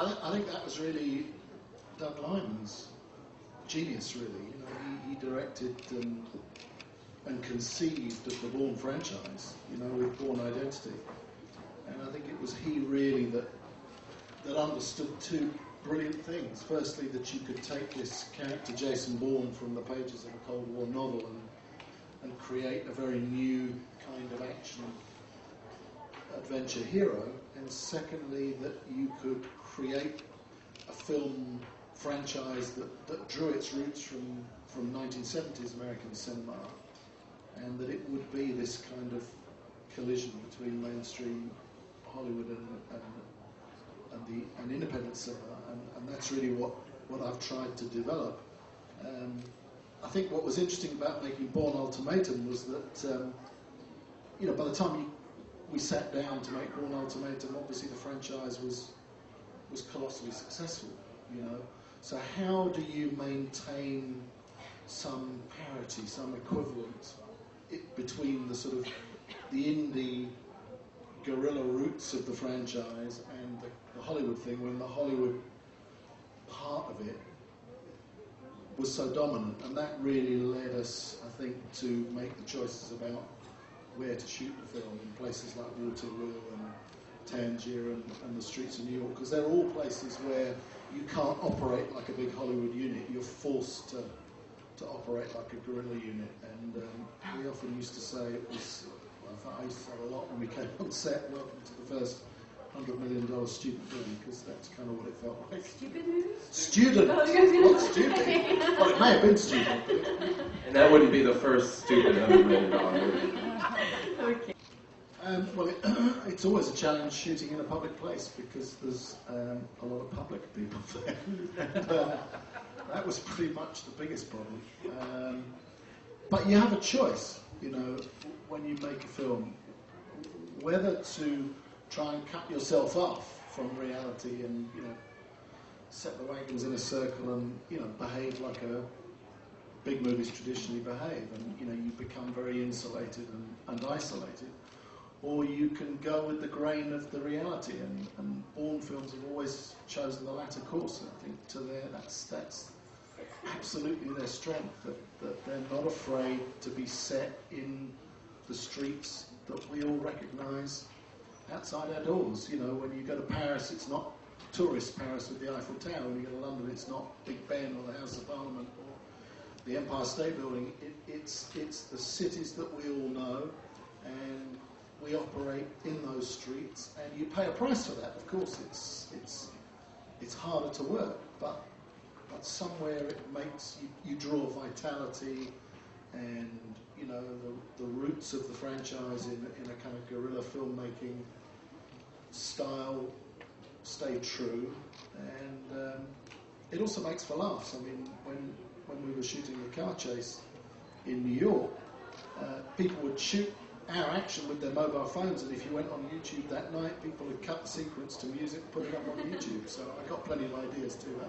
I think that was really Doug Liman's genius, really. You know, he directed and conceived of the Bourne franchise, you know, with Bourne Identity. And I think it was he really that understood two brilliant things. Firstly, that you could take this character Jason Bourne from the pages of a Cold War novel and create a very new kind of action adventure hero. And secondly, that you could create a film franchise that drew its roots from 1970s American cinema, and that it would be this kind of collision between mainstream Hollywood and independent cinema, and that's really what I've tried to develop. I think what was interesting about making Bourne Ultimatum was that you know, by the time we sat down to make Bourne Ultimatum, obviously the franchise was colossally successful, you know. So how do you maintain some parity, some equivalent between the sort of the indie guerrilla roots of the franchise and the Hollywood thing, when the Hollywood part of it was so dominant? And that really led us, I think, to make the choices about where to shoot the film in places like Waterloo and Tangier and the streets of New York, because they're all places where you can't operate like a big Hollywood unit. You're forced to operate like a guerrilla unit. And we often used to say it was, well, I used to say a lot when we came on set, welcome to the first $100 million student film, because that's kind of what it felt like. Stupid movie? Student! Not stupid. Well, it may have been stupid. And that wouldn't be the first stupid $100 million movie. Okay. Well, it's always a challenge shooting in a public place, because there's a lot of public people there. And, that was pretty much the biggest problem. But you have a choice, you know, when you make a film, whether to try and cut yourself off from reality and, you know, set the wagons in a circle and, you know, behave like big movies traditionally behave, and, you know, you become very insulated and isolated. Or you can go with the grain of the reality, and Bourne films have always chosen the latter course. I think that's absolutely their strength, that they're not afraid to be set in the streets that we all recognise outside our doors. You know, when you go to Paris, it's not tourist Paris with the Eiffel Tower. When you go to London, it's not Big Ben or the House of Parliament or the Empire State Building. It's the cities that we all know, and we operate in those streets, and you pay a price for that. Of course, it's harder to work, but somewhere it makes you draw vitality, and, you know, the roots of the franchise in a kind of guerrilla filmmaking style stay true, and it also makes for laughs. I mean, when we were shooting the car chase in New York, people would shoot our action with their mobile phones, and if you went on YouTube that night, people would cut the sequence to music, put it up on YouTube. So I got plenty of ideas too.